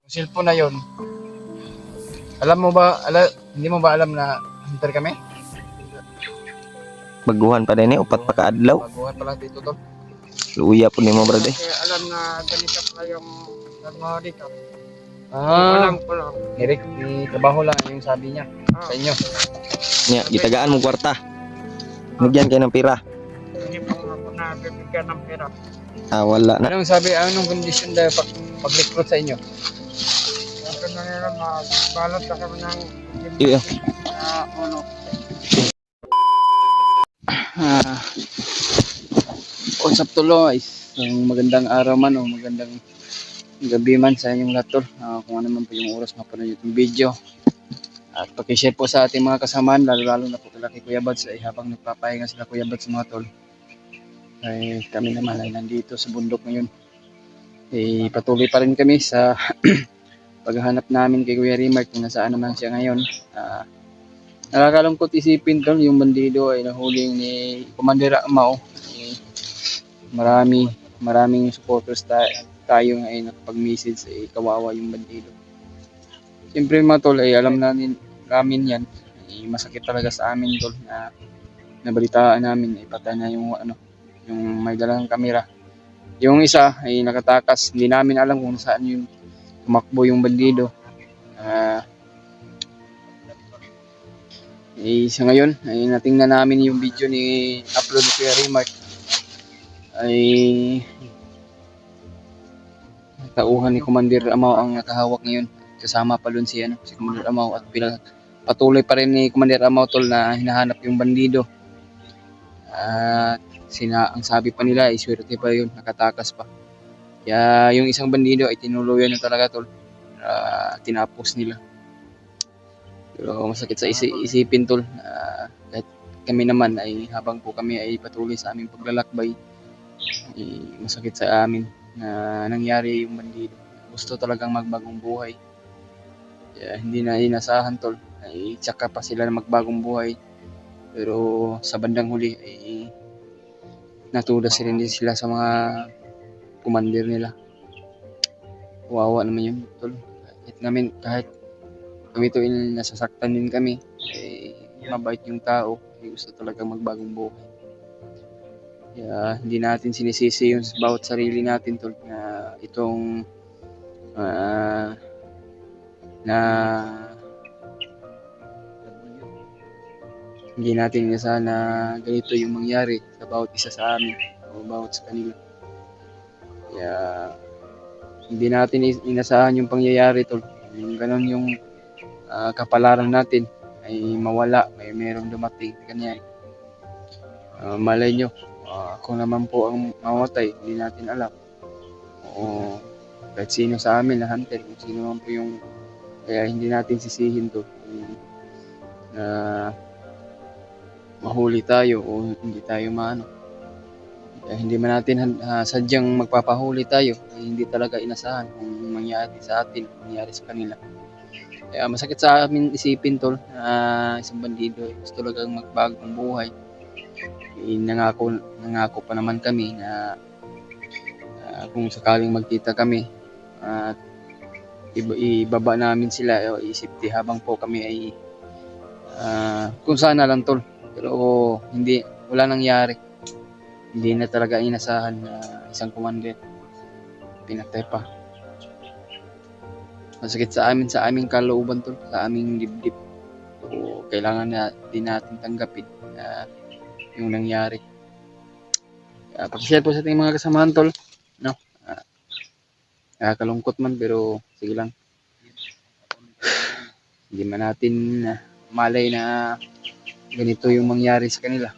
cellphone na yon. Hindi mo ba alam na hunter kami? Baguhan pa din upat pa kaadlaw. Baguhan pala dito to. Luya po nimo brad eh. Kasi alam na ganito pala yung nagmaho dito. Alam ko lang. Ni trabaho lang yung sabi niya sa inyo. Nya gitagaan mo kwarta. Nagyan kay ng pira. Hindi pa ako nabibigyan ng pera. Wala na. Anong kondisyon na pag-recruit sa inyo? Ito na nila, balot na kami ng Iyo. ulo. What's up tulo guys? Magandang araw man o magandang gabi man sa inyong lahat tol. Kung ano man po yung oras mapanood itong video. At pakishare po sa ating mga kasamaan, lalo na po kay Kuya Bads ay habang nagpapahinga sila Kuya Bads mga tol. Ay kami naman ay nandito sa bundok ngayon. Patuloy pa rin kami sa paghahanap namin kay Kuya Remark kung nasaan naman siya ngayon. Nakakalungkot isipin tol, yung bandido ay nahuling ni Commander Amao. Maraming supporters tayo nga ay nakapag-message ay kawawa yung bandido. Siyempre mga tol ay alam namin yan. Masakit talaga sa amin tol na nabalitaan namin ay patay na yung may dalang kamera. Yung isa ay nakatakas, hindi namin alam kung saan yung tumakbo yung bandido. Sa ngayon ay natingnan namin yung video ni upload ni Kuya Remark ay tauhan ni Commander Amao ang nakahawak ngayon. Kasama pa doon si Commander Amao at patuloy pa rin ni Commander Amao tol na hinahanap yung bandido. At ang sabi pa nila ay swerte pa yun, nakatakas pa. Kaya yung isang bandido ay tinuluyan na talaga tol. Tinapos nila. Pero masakit sa isipin tol. Kahit kami naman ay habang po kami ay patuloy sa aming paglalakbay, masakit sa amin na nangyari yung bandido. Gusto talagang magbagong buhay. Kaya hindi na inasahan tol. Ay tsaka pa sila na magbagong buhay. Pero sa bandang huli ay natudas rin din sila sa mga commander nila. Wawa naman yun tol. Kahit kami to nasasaktan din kami, mabait yung tao, gusto talaga magbagong buhay. Kaya hindi natin sinisisi yung bawat sarili natin tol na itong hindi natin inasahan na ganito yung mangyari sa bawat isa sa amin o bawat sa kanila. Kaya hindi natin inasahan yung pangyayari tol. Yung ganon yung kapalaran natin ay mawala, mayroong dumating ganyan. Malay nyo, ako naman po ang mamatay, hindi natin alam. O kahit sino sa amin na hunter, kung sino man po yung, kaya hindi natin sisihin to na mahuli tayo o hindi tayo maano. Kaya hindi man natin sadyang magpapahuli tayo, hindi talaga inasahan kung mangyari sa atin, mangyari sa kanila. Kaya masakit sa amin isipin tol na isang bandido gusto talagang magbagong buhay. Nangako pa naman kami na kung sakaling magkita kami at ibaba namin sila o isipti habang po kami ay kung sana lang tol. Pero wala nangyari. Hindi na talaga inasahan na isang commander pinatay pa. Masakit sa aming kalooban tol, sa aming dibdib. So, kailangan din natin tanggapin yung nangyari. Pakishare po sa ating mga kasamahan tol, no? Kalungkot man pero sige lang. Hindi man natin malay na ganito yung mangyari sa kanila.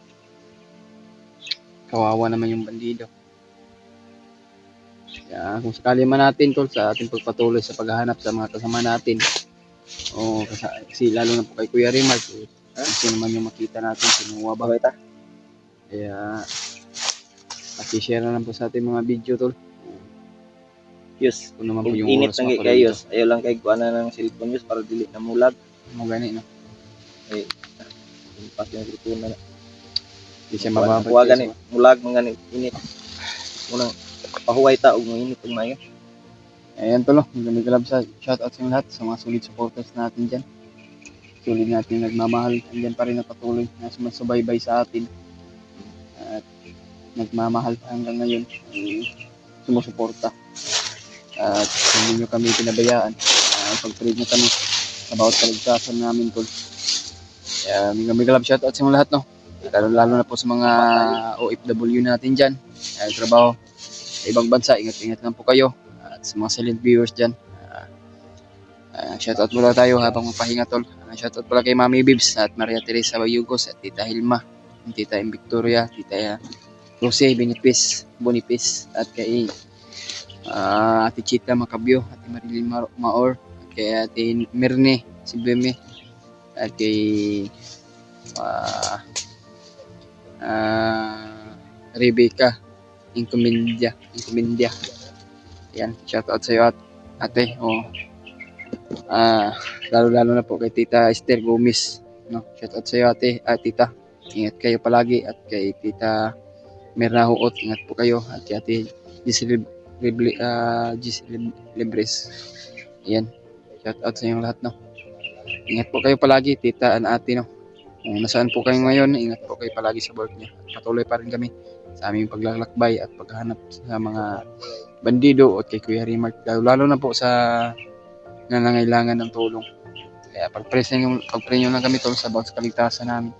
Kawawa naman yung bandido. Kaya kung sakali man natin tol sa ating pagpatuloy sa paghahanap sa mga kasama natin o kasi lalo na po kay Kuya Remark kasi naman yung makita natin sinuwa ba kita. Kaya pakishare na lang po sa ating mga video tol. Yes, Kung naman po yung init oras nang kayo. Ayaw lang kay kuana ng cellphone yus para dili na mulag. mo gani no. Impas yung cellphone na. Di siya mababad. Kuha gani mulag mga init. Unang pahuway ta og init ug mayo. Ayan tol, magandang galab sa shoutout sa inyo lahat sa mga solid supporters natin dyan. Solid natin nagmamahal, andyan pa rin na patuloy na sumasubaybay sa atin at nagmamahal hanggang ngayon, sumusuporta at hindi nyo kami pinabayaan. Pag-trade nyo kami sa bawat kaligtasan namin tol. Kaya may galab shoutout sa inyo lahat, no? Lalo na po sa mga OFW natin dyan, trabaho sa ibang bansa, ingat-ingat lang po kayo. At sa mga silent viewers dyan, shoutout muna tayo habang magpahinga tol. Shoutout pala kay Mami Bibs at Maria Teresa Bayugos at Tita Hilma, Tita M. Victoria, Tita Rose Bonipis at kay Ate Chita Macabio, Ate Marilyn Maor, at kay Ate Mirne Sibeme, at kay Rebecca Incumindia. Yan, shoutout sa iyo ate. Lalo na po kay Tita Esther Gomez, no? Shoutout sa iyo ate, tita. Ingat kayo palagi at kay Tita Mirna Huot, ingat po kayo at kay Ate Giselle Libres. Yan, shoutout sa inyo lahat, no? Ingat po kayo palagi, tita and ate, no? Kung nasaan po kayo ngayon, ingat po kayo palagi sa work niyo. Patuloy pa rin kami sa aming paglalakbay at paghahanap sa mga bandido at kay Kuya Remark, lalo na po sa nangangailangan ng tulong. Kaya pag-pray nyo lang kami tol sa bawat kaligtasan namin.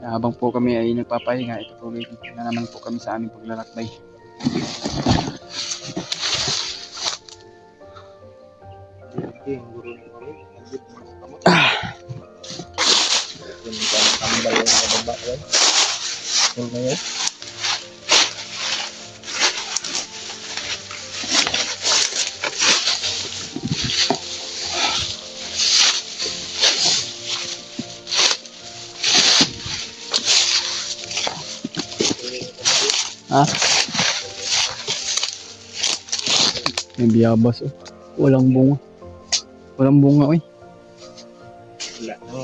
Habang po kami ay nagpapahinga, itutuloy na naman po kami sa aming paglalakbay. May biyabas, walang bunga. Walang bunga, oy.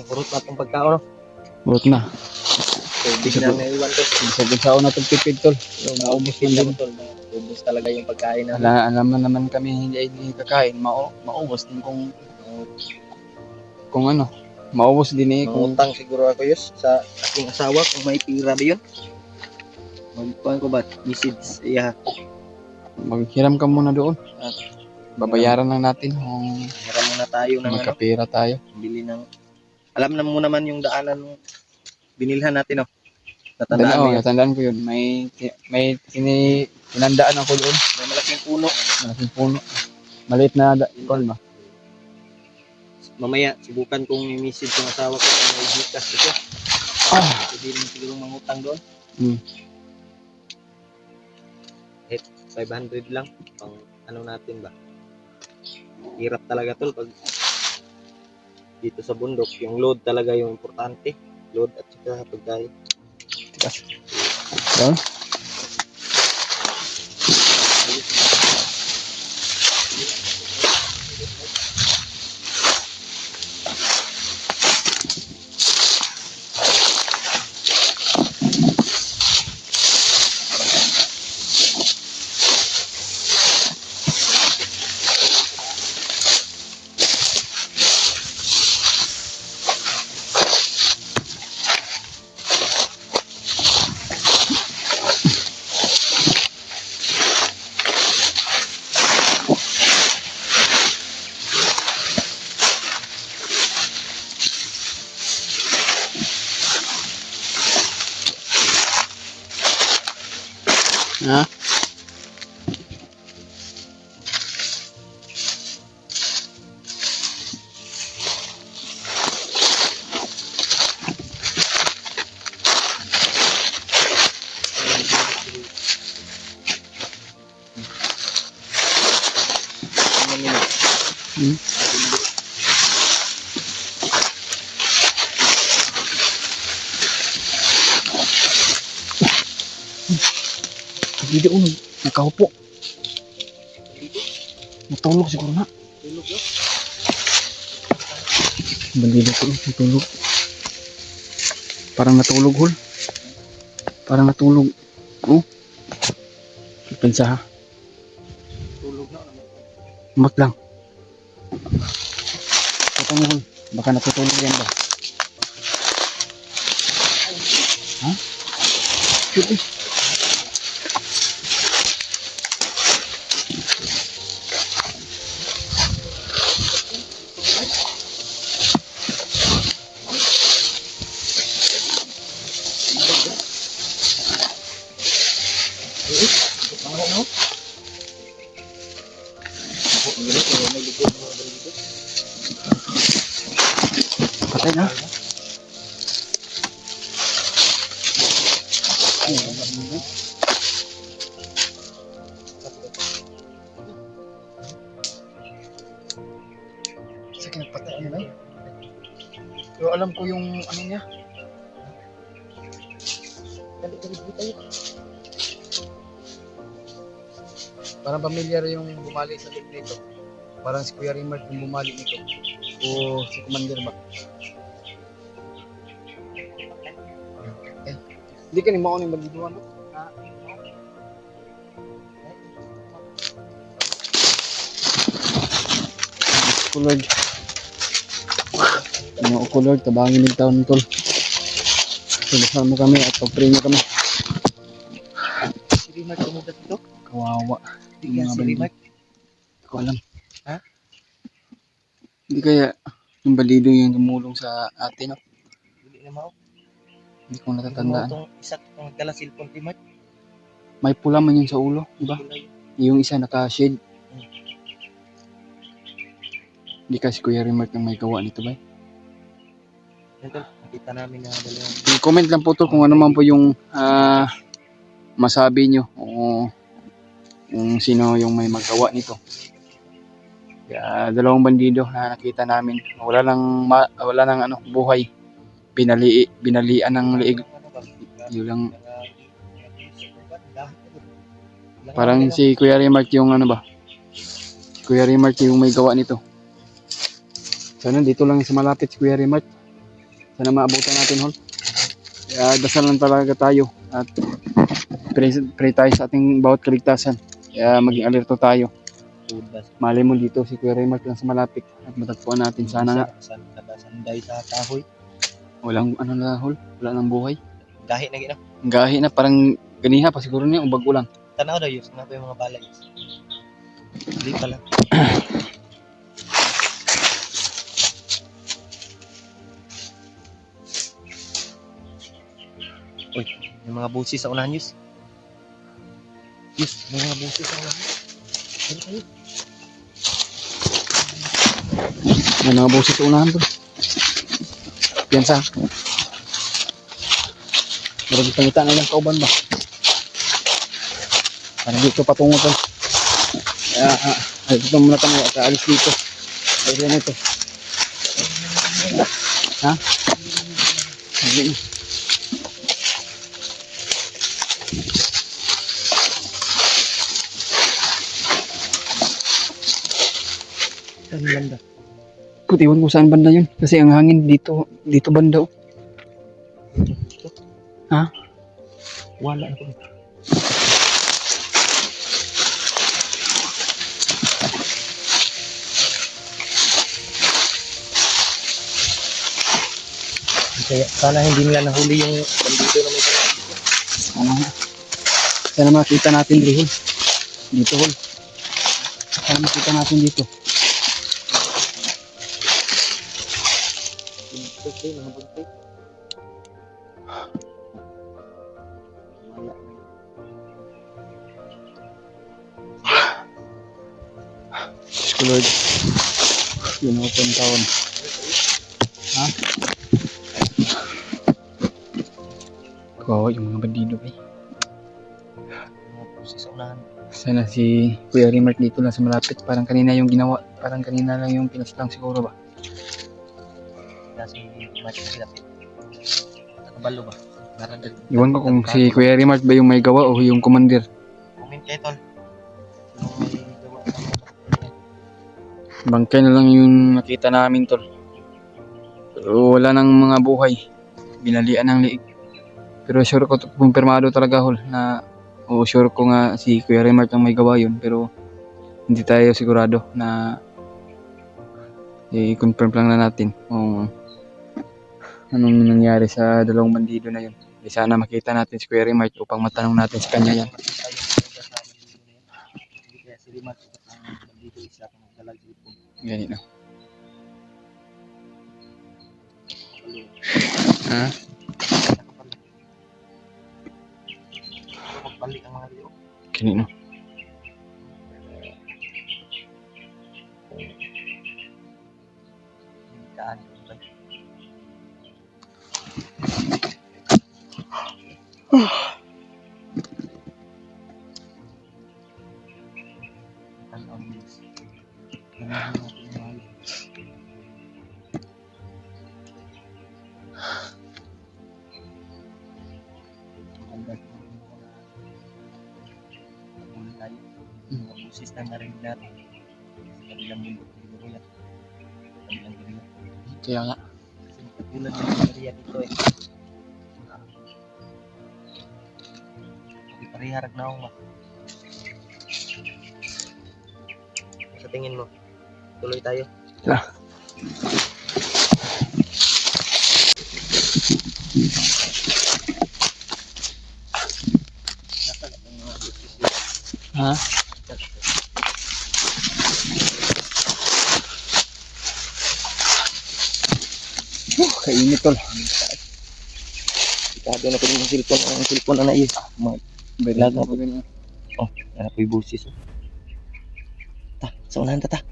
Purot na itong pagkaon. Burot na. Hindi na naiwan to. Isagod sa una itong tipid tol. Naubos din lang tol. Ubos talaga yung pagkain na. Alam naman kami hindi kakain. Maubos din kung ano. Maubos din kung Mangutang siguro ako yus sa aking asawa kung may pira ba yun. Magkuhan ko ba? Message. Yeah. maghiram ka muna doon at babayaran lang natin kung Hiram muna tayo ng magkapira tayo. Bili ng... Alam na mo naman yung daanan ng binilhan natin, oh. Natandaan Natandaan mo yun. natandaan ko yun. May tinandaan ako doon. May malaking puno. Malaking puno. Maliit na ikon ba? Mamaya, subukan kong i-message yung asawa ko kung may Gcash ito. Pwede rin siguro mangutang doon. 500 lang. Pang ano natin ba? Hirap talaga tol pag dito sa bundok. Yung load talaga yung importante. Load at saka pagkain. Doon? Ha? Hindi ko nakaupo. Natulog siguro na. Bandido ko, natulog. Parang natulog, hol. Parang natulog. Oh. Pensa ha. Mat lang. Ito mo, Hol. Baka natutulog yan ba? Ha? Shoot eh. Patay na. Sige, nagpatay ano ba? Pero alam ko yung ano niya. Dali tayo. Parang familiar yung bumali sa loob nito. Parang si Kuya Rimart yung bumali nito. O si Commander ba? Hindi ka ni mao ni magduduan, no? Kulog. Ano kulog, tabangin ng taon tol. Sulusan mo kami at pag-pray mo kami. Si Rimart tumugat ito? Kawawa. Hindi yan si Rimart. Hindi ko alam. Ha? Hindi kaya yung balido yung tumulong sa atin, no? Hindi na mao. Hindi ko natatandaan. Itong isa itong nagdala cellphone Rimart. May pula man yun sa ulo, di ba? Yung isa naka-shade. Hindi kasi Kuya Rimart ang may gawa nito ba? Ito, nakita namin na dalawang I-comment lang po to kung ano man po yung masabi nyo o kung sino yung may magawa nito. Kaya dalawang bandido na nakita namin. Wala nang ano, buhay. Binalian ng liig. Yun lang. Parang si Kuya Rimart yung ano ba? Si Kuya Rimart yung may gawa nito. Sana dito lang sa malapit si Kuya Rimart. Sana maabutan natin, Hol. Kaya dasal lang talaga tayo at pray tayo sa ating bawat kaligtasan. Kaya maging alerto tayo. Malay mo dito si Kuya Rimart lang sa malapit at matagpuan natin. Sana nga. Sanday sa kahoy. Walang ano na, Hol. Wala nang buhay. Gahi na gina. Gahi na parang ganiha pa siguro niya o bago lang. Tanaw daw yun. Nga pa yung mga balay. Hindi pala. Uy, may mga busi sa unahan, Yus. Yus, may mga busi sa unahan. Ano kayo? May mga boses sa unahan, Tol. Piyansa. Marag pangita na lang kauban ba? Parang dito patungo, Tol. Kaya, dito muna kami at aalis dito. Ayun na ito. Ha? Hindi. Saan banda? Iwan ko saan banda yun. Kasi ang hangin dito banda. Oh. Ha? Wala na po. Kaya sana hindi nila nahuli yung bandito na may Ano? Sana makita natin dito. Dito, Hol. Sana makita natin dito. mga buntik. Wala. Diyos ko, Lord. Yun ako pang taon. Ha? Kawawa yung mga bandido ba? Mga pusi sa unahan. Sana si Kuya Rimart dito lang sa malapit. Parang kanina yung ginawa. Parang kanina lang yung pinaslang siguro ba? Kasi match sila. Nakabalo ba? Naradag. Iwan ko kung si Kuya Rimart ba yung may gawa o yung commander. Comment kayo, tol. Yung may gawa sa mga Bangkay na lang yung nakita namin, Tol. Pero wala nang mga buhay. Binalian ng liig. Pero sure ko, kumpirmado talaga, Hol, na sure ko nga si Kuya Rimart ang may gawa yun. Pero hindi tayo sigurado na i-confirm lang na natin kung anong nangyari sa dalawang bandido na yun. Sana makita natin si Kuya Rimart upang matanong natin sa kanya yan. Hindi kaya si Rimat ang bandido isa kung magdalag dito. Ganito. Ha? Magbalik ang mga liyo. Kanino? Kaan. Mga busis na narinig natin sa kabilang mundo siguro yan. Kabilang mundo. Kaya nga. Kasi katulad ng area dito eh. Hindi pariharap na ako ma. Sa tingin mo, tuloy tayo. Nasa na yung mga busis yun. Ha? Kainit tol. Kado na ko din yung cellphone. Ang cellphone na naiyo. Bailan Lago. ako ganun. Oh, yan po yung busis. Oh. Ta, sa unahan ta.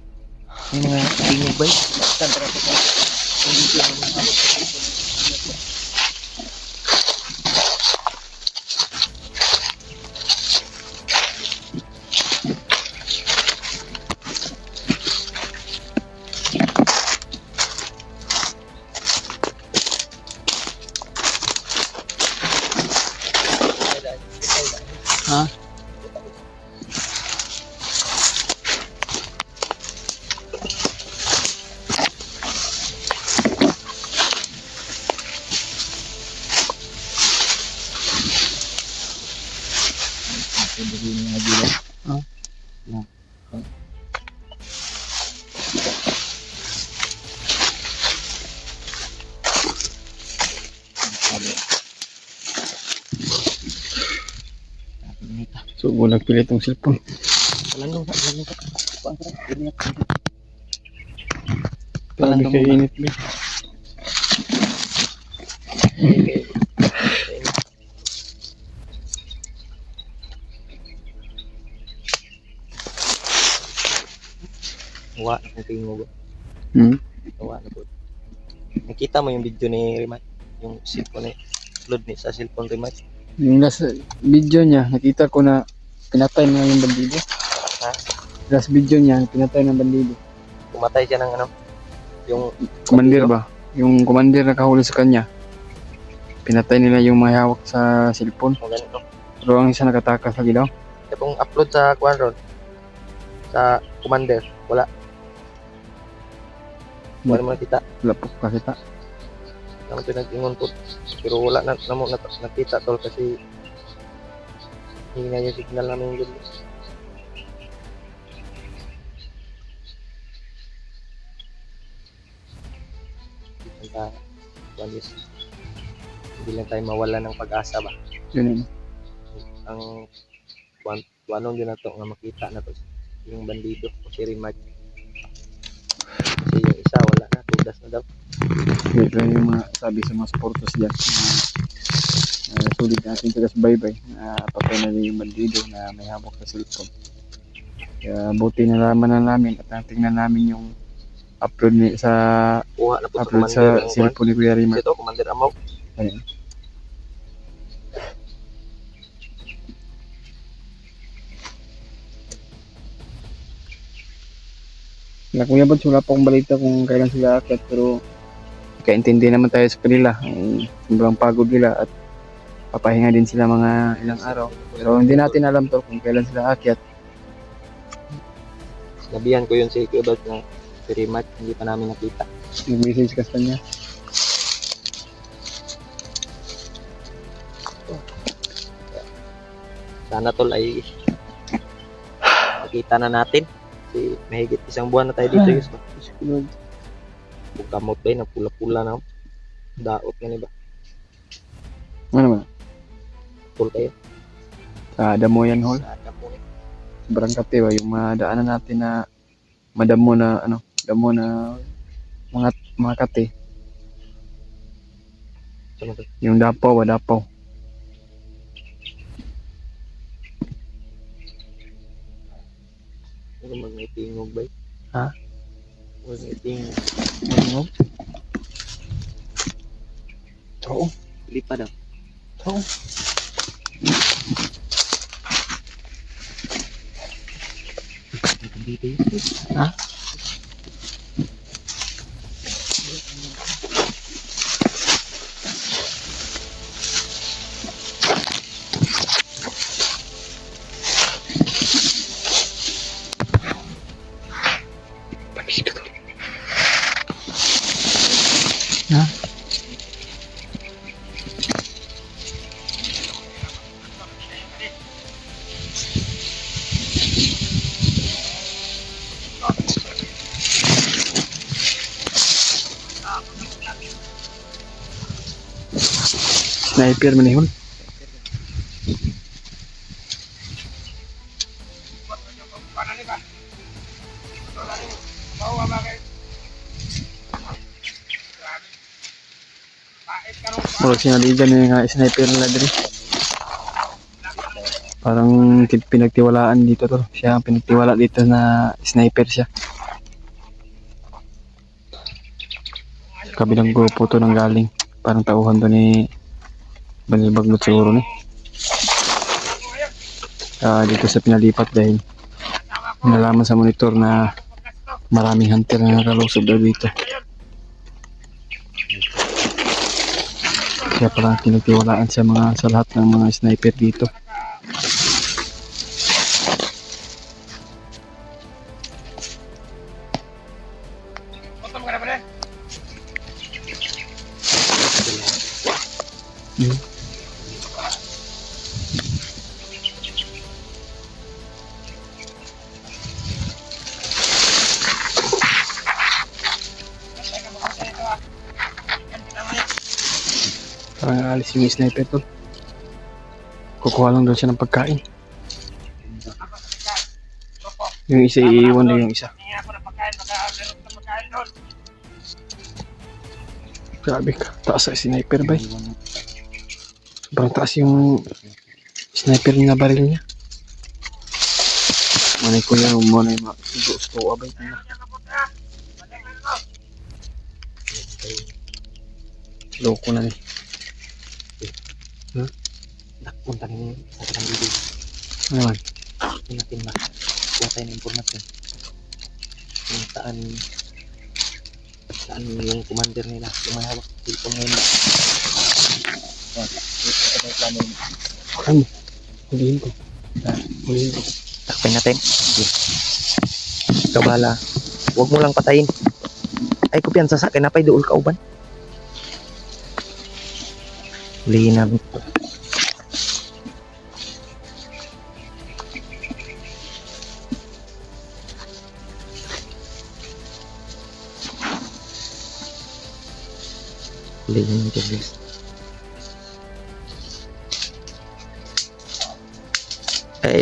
May mga tingog ba yun? Tara. Hindi ko naman abot sa cellphone. Ha? So, bulag pilit ang cellphone. Walang ka. Paan ka. Ganyan. Grabe kainit ba? Wa, ang tingog. Wa na po. Nakita mo yung video ni Rimat? Yung cellphone ni load ni sa cellphone Rimat? Yung last video niya, nakita ko na pinatay na yung bandido. Ha? Last video niya, pinatay ng bandido. Pumatay siya ng ano? Yung Commander ba? Yung commander na kahuli sa kanya. Pinatay nila yung may hawak sa cellphone. O ganito. Pero ang isa nakatakas lagi daw. Kaya kung upload sa kuwan ron, sa Commander, wala. Wala mo nakita. Wala po kakita. Naman ito nag-ingon po. Pero wala na mo nakita tol kasi hindi na yung signal namin yung gano'n. Hindi lang tayo mawala ng pag-asa ba. Yun yun. Ang kuwanong yun na to nga makita na to yung bandido o si Rimat. Kasi yung isa wala na, tugas na daw. Ito yung mga sabi sa mga supporters dyan. Sulit natin tagas bye-bye. Patay na rin yung bandido na may hawak sa cellphone. Kaya buti nalaman na namin at natingnan namin yung upload sa Kuha na po sa upload Commander. sa cellphone ni Kuya Rimart. Ito, Commander Amaw. Ayun. Na Kuya Bads, wala pa akong balita kung kailan sila aakyat, pero kaintindi naman tayo sa kanila. Sobrang pagod nila at papahinga din sila mga ilang araw. Pero hindi natin alam to kung kailan sila aakyat. Nabihan ko yun si Kuya Bad na si Rimat, hindi pa namin nakita. Nag-message ka sa kanya. Sana tol ay makita na natin. Kasi mahigit isang buwan na tayo dito, Ay. guys. Sunod. Bukamot ba yun, pula-pula na. Daot nga ba? Ano ba? Tol kayo. Sa damo yan, hol. Sa damo ni. Sobrang kate ba yung madaanan natin na madamo na ano, damo na mga kate. Sama to. Yung dapaw, dapaw. Ano mag may tingog ba? Ha? Mag may tingog. Ano? Oo. Lipa daw. Oo. Dito yun. Ha? Ha? Sniper man yun. Murag sinaligan na yung sniper nila diri. Parang pinagtiwalaan dito to. Siya ang pinagtiwala dito na sniper siya. Sa kabilang grupo to nang galing. Parang tauhan to ni Banilbagnot siguro ni. Dito sa pinalipat dahil nalaman sa monitor na maraming hunter na nakalusob daw dito. Kaya parang pinagtiwalaan sa lahat ng mga sniper dito. Parang alis yung sniper to. Kukuha lang daw siya ng pagkain. Yung isa iiwan na yung isa. Grabe ka, taas sa sniper ba? Sobrang taas yung sniper na baril niya. Manay ko yan, muna yung gusto abay. Loko na ni. Punta rin sa kanang video. Ano naman? Hindi natin ba? Kuha tayo ng informasyon. Kung saan yung commander nila. Yung may hawak dito ngayon. Ano? Hulihin ko. Hulihin ko. Takpin natin. Sige. Kabala. Huwag mo lang patayin. Ay, kumpiyansa sa akin. Napay dool ka uban. Hulihin namin. Hulihin natin, guys.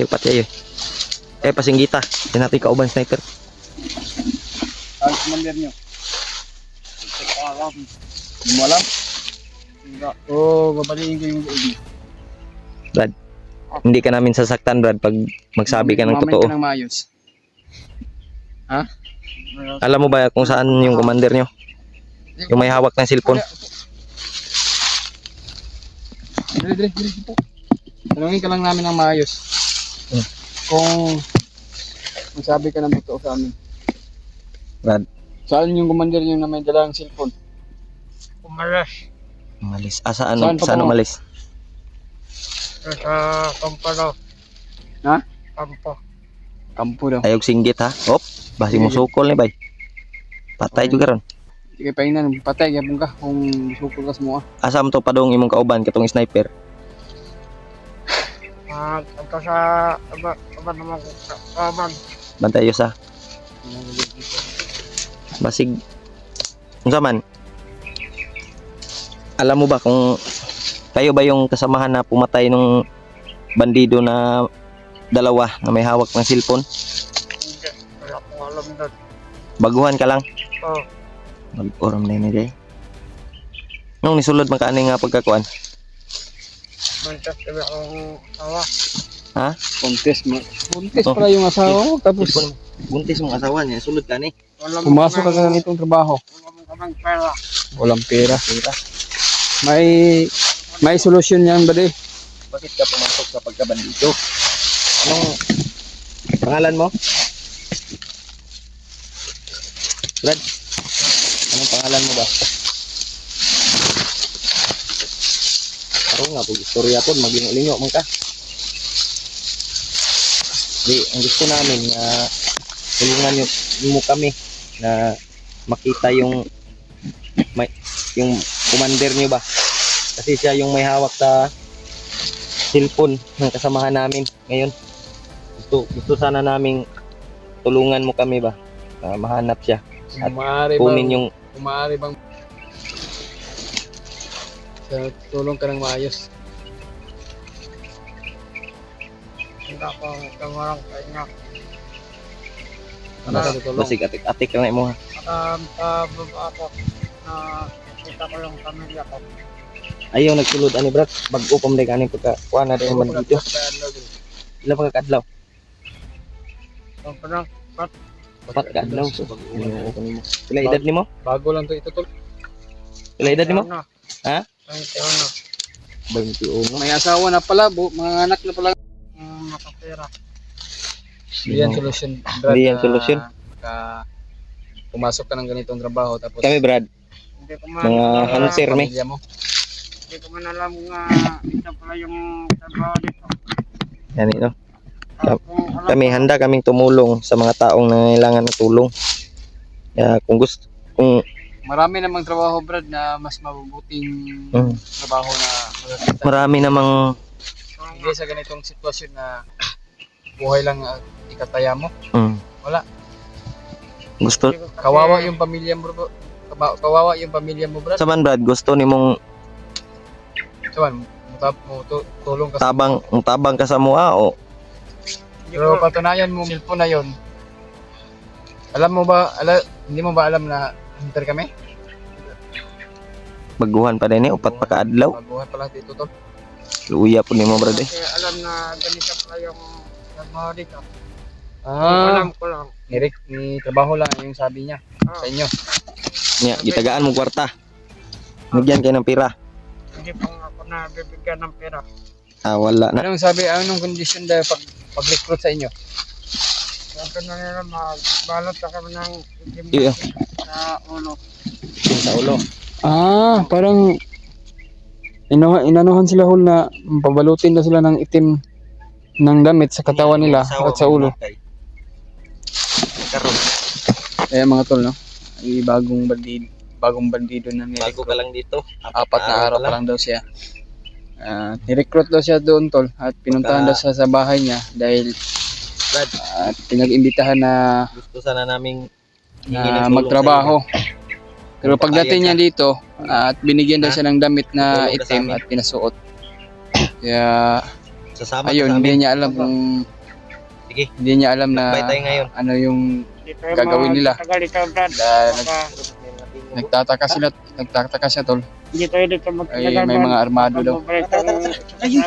Pati ayo. Pasinggita. Yan natin kauban sniper. Ang commander nyo. Hindi mo alam? Babaliin ko yung ubi. Brad, hindi ka namin sasaktan, Brad, pag magsabi ka ng totoo. Ka ng maayos. Ha? Alam mo ba kung saan yung commander nyo? Yung may hawak ng cellphone. Dili po. Tanungin ka lang namin ng maayos. Kung magsabi ka ng totoo sa amin. Brad, Saan yung commander nyo na may dalang cellphone? Umalas. umalis. Saan pa Saan po? umalis? Sa kampo daw. Ha? Kampo. Kampo daw. Ayog singgit ha. Hop, basi mo sukol ni bay. Patay juga ron. Sige paingnan, patay gyapon ka kung sukol ka mo. Asa mo to padong imong kauban katong sniper. Ito sa aba naman ko. Kaman. Bantay yo sa. Basig. Unsa man? Alam mo ba kung kayo ba yung kasamahan na pumatay nung bandido na dalawa na may hawak ng cellphone? Hindi. Wala akong alam doon. Baguhan ka lang. Oo. Mag-oram na yun eh. Nung nisulod man ka ani nga pagkakuan. Mantas kami akong asawa. Ha? Contest mo. Contest Oh. pala yung asawa mo. Tapos Buntis mong asawa niya, sulod ka ni. Wala pumasok ka sa ganitong trabaho. Wala mo kamang pera. Walang pera. May solusyon yan ba di? Bakit ka pumasok sa pagkabandido? Anong pangalan mo? Brad, anong pangalan mo ba? Karoon nga, pag istorya po, maging-ulingo man ka. Di, ang gusto namin na tulungan mo kami na makita yung commander niyo ba? Kasi siya yung may hawak sa cellphone ng kasamahan namin ngayon. Gusto sana naming tulungan mo kami ba? Mahanap siya. At kunin yung Kumari bang tulong ka ng maayos. Hindi ako kamarang kanya. Tulong. basig atik lang mo ha. Baba ako na kita ko yung pamilya ko. Ayaw nagsulod ani brat. Bag-o pam day kanin pagka kuha na rin man dito. Ila pagka-adlaw. So, parang Pat ka-adlaw. So bag-o ko nimo. Pila edad nimo? Bago lang to ito tol. Pila edad nimo? ano, Ha? 21. 21. May asawa na pala, mga anak na pala. Nakapera. Hindi yan solusyon. Brad, Hindi yan na solusyon. Pumasok ka ng ganitong trabaho tapos Kami Brad, Hindi ko man mga alam- hanser me. pamilya mo. Hindi ko man alam nga ito pala yung trabaho dito. Yan no. Kung alam Kami ko, handa kaming tumulong sa mga taong nangailangan ng tulong. Kaya kung Marami namang trabaho Brad na mas mabubuting trabaho na magkakita. marami namang Hindi sa ganitong sitwasyon na buhay lang ikataya mo. Wala. gusto hindi ko kasi- Kawawa yung pamilya mo bro. Kawawa yung pamilya mo Brad. sa man Brad, gusto nimong Saban, tulong ka. tabang ka sa mua o hindi Pero ko- patunayan mo cellphone na yon. Hindi mo ba alam na hunter kami? baguhan pa din upat pa kaadlaw. Baguhan pala dito tol. Luya po nimo Brad eh. kasi alam na ganito pala yung trabaho dito. Ah, Alam ko lang. ni trabaho lang yung sabi niya Ah, sa inyo. Nya gitagaan mo kwarta. Nagyan kayo ng pira. hindi pa nga ako nabibigyan ng pera. Wala na. Anong sabi, anong condition dahil pag-recruit sa inyo? Sabi na nila magbalot na kami ng itim Iyo. sa ulo. Sa ulo. Ah, parang inanuhan sila hol na pabalutin na sila ng itim ng damit sa katawan nila at sa ulo. Karon, Eh mga tol, no? Ay bagong bandido na bago ka lang dito. Apat na araw pa lang daw siya. Ni-recruit daw siya doon tol at pinuntahan daw siya sa bahay niya dahil Brad, pinag-imbitahan na gusto sana naming hingi ng tulong magtrabaho. Pero Kung pagdating niya papayag dito at binigyan daw siya ng damit na Tulong ka sa itim amin. at pinasuot. Kaya Sasama ayun, ka sa hindi amin. niya alam kung Sige. hindi niya alam na Magbay tayo ngayon. ano yung Dito Gagawin nila. Tagal dito, Brad. Dahil Baka nagtataka siya tol. hindi tayo dito Ay may mga armado daw. Ayun.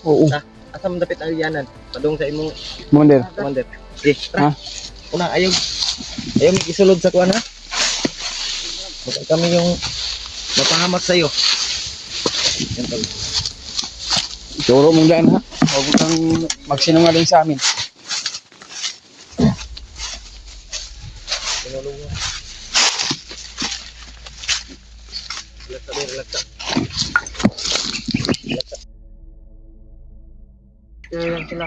Oo. Asa man dapit alianan? Padung sa imong Commander. commander. Sige, tara. Ha? Una ayaw may isulod sa kuan ha. Baka kami yung mapahamak sa iyo. Yan tol. Turo mong daan ha. Huwag kang magsinungaling sa amin. Tinulong mo. Relax ka, relax ka. Yan sila.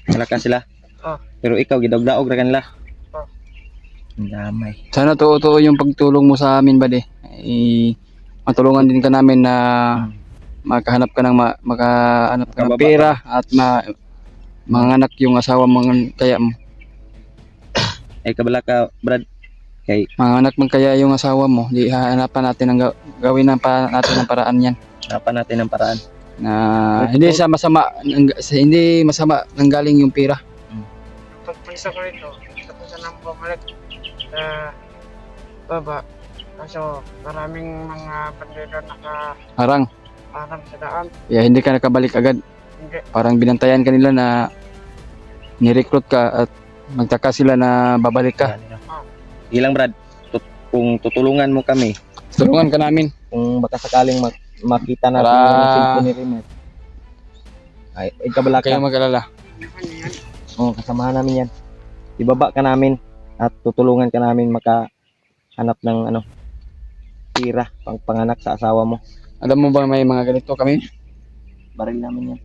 Malakas sila. Ah. Pero ikaw gidawdaog ra kanila. Ah. Ang damay. Sana totoo yung pagtulong mo sa amin bade. Matulungan din ka namin na makahanap ka ng makahanap ka ng Makababa pera at manganak yung asawa mo kaya mo. Ay kabala ka, Brad. Kay Manganak man kaya yung asawa mo, di hahanapan natin ng gawin natin ng paraan yan. hanapan natin ng paraan. Na hindi sa masama, hindi masama nanggaling yung pira. Pagpunta ko rito, tapos na nang bumalik sa baba. Kaso maraming mga bandido nakaharang Harang, sa daan. kaya hindi ka nakabalik agad. Hindi. Parang binantayan ka nila na ni-recruit ka at magtaka sila na babalik ka. Ilang Brad, kung tutulungan mo kami, Tulungan ka namin. kung baka sakaling makita natin Para- yung cellphone ni Rimet. Ay kabala Huwag kayong ka. mag-alala. Ano yan? Oo, kasamahan namin yan. Ibaba ka namin at tutulungan ka namin makahanap ng tira pang panganak sa asawa mo. Alam mo ba may mga ganito kami? Baril namin yan.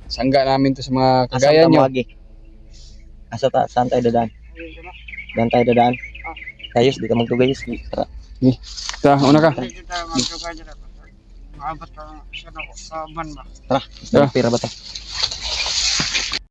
Sangga namin to sa mga Asan kagaya ka nyo. mawagi? Saan tayo dadaan? Daan tayo dadaan? Kayos, di ka magtugayos. Tara. Tara, una ka. Hindi kita magduga dyan. Maabot ka sa van ba? Tara, Tara. pira ba to?